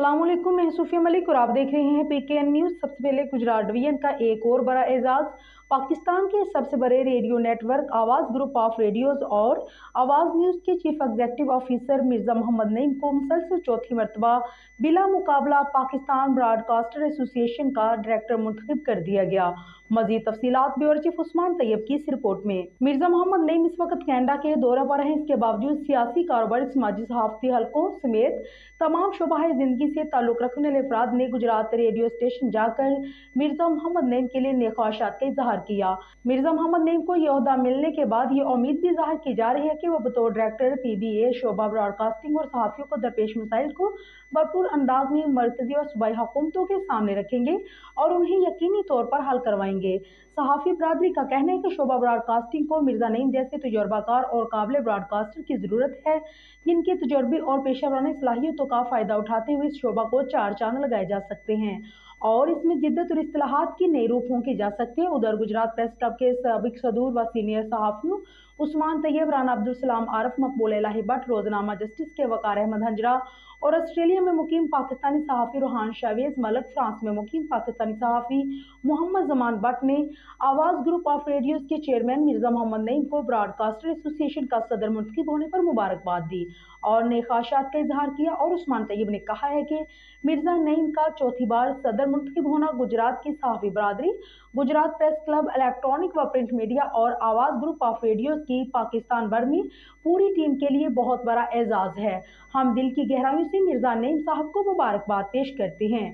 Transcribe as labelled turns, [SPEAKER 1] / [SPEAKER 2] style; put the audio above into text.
[SPEAKER 1] अस्सलाम वालेकुम, मैं सूफिया मलिक और आप देख रहे हैं पीकेएन न्यूज़। सबसे पहले गुजरात डिवीजन का एक और बड़ा एजाज़। पाकिस्तान के सबसे बड़े radio network Awaz group of radios और आवाज़ न्यूज़ के chief executive officer Mirza Mohammad Naeem को मुसलसल चौथी मरतबा बिला मुकाबला पाकिस्तान ब्रॉडकास्टर एसोसिएशन का डायरेक्टर मुंतखब कर दिया गया। मज़ीद तफसीलात ब्यूरो चीफ उस्मान तैयब की इस रिपोर्ट में। मिर्ज़ा मोहम्मद नईम इस वक्त कनाडा के दौरा पर हैं। इसके बावजूद सियासी, कारोबारी, समाजी, सहाफ़ती हलकों समेत तमाम शोबाए ज़िंदगी से ताल्लुक़ रखने वाले अफराद ने गुजरात रेडियो स्टेशन जाकर मिर्ज़ा मोहम्मद नईम के लिए नेक ख्वाहिशात का इजहार किया। मिर्ज़ा मोहम्मद नईम को यह ओहदा मिलने के बाद ये उम्मीद भी ज़ाहिर की जा रही है कि वो बतौर डायरेक्टर PBA शोबा ब्रॉडकास्टिंग और सहाफ़ियों को दरपेश मसाइल को भरपूर अंदाज में मरकजी और सूबाई हुकूमतों के सामने रखेंगे और उन्हें यकीनी तौर पर हल करवाएंगे। सहाफ़ी बरादरी का कहना है कि शोबा ब्रॉडकास्टिंग को मिर्ज़ा नईम जैसे तजुर्बाकार और काबिल ब्रॉडकास्टर की ज़रूरत है, जिनके तजुर्बे और पेशेवराना सलाहियतों का फ़ायदा उठाते हुए इस शोबा को चार चांद लगाए जा सकते हैं और इसमें जिद्दत और इस्तिलाहात की नई रूह फूंकी जा सकती है। उधर गुजरात प्रेस क्लब के साबिक सदूर व सीनियर सहाफ़ियों उस्मान तैयब, राना अब्दुल सलाम आरफ, मकबूल इलाही भट्ट, रोज़नामा जस्टिस के वक़ार अहमद हंजरा और ऑस्ट्रेलिया में मुकीम पाकिस्तानी सहाफ़ी रूहान शावेज़ मलक, फ्रांस में मुकीम पाकिस्तानी सहाफ़ी मोहम्मद जमान भट्ट ने आवाज़ ग्रुप ऑफ रेडियोज़ के चेयरमैन मिर्ज़ा मोहम्मद नईम को ब्रॉडकास्टर एसोसिएशन का सदर मुंतखब होने पर मुबारकबाद दी और नेक ख्वाहिशात का इजहार किया। और उस्मान तैयब ने कहा है कि मिर्ज़ा नईम का चौथी बार सदर मुंतखब होना गुजरात की सहाफ़ी बरादरी, गुजरात प्रेस क्लब, इलेक्ट्रॉनिक व प्रिंट मीडिया और आवाज़ ग्रुप ऑफ रेडियोज़ की पाकिस्तान भर में पूरी टीम के लिए बहुत बड़ा एजाज़ है। हम दिल की गहराइयों से मिर्ज़ा नईम साहब को मुबारकबाद पेश करते हैं।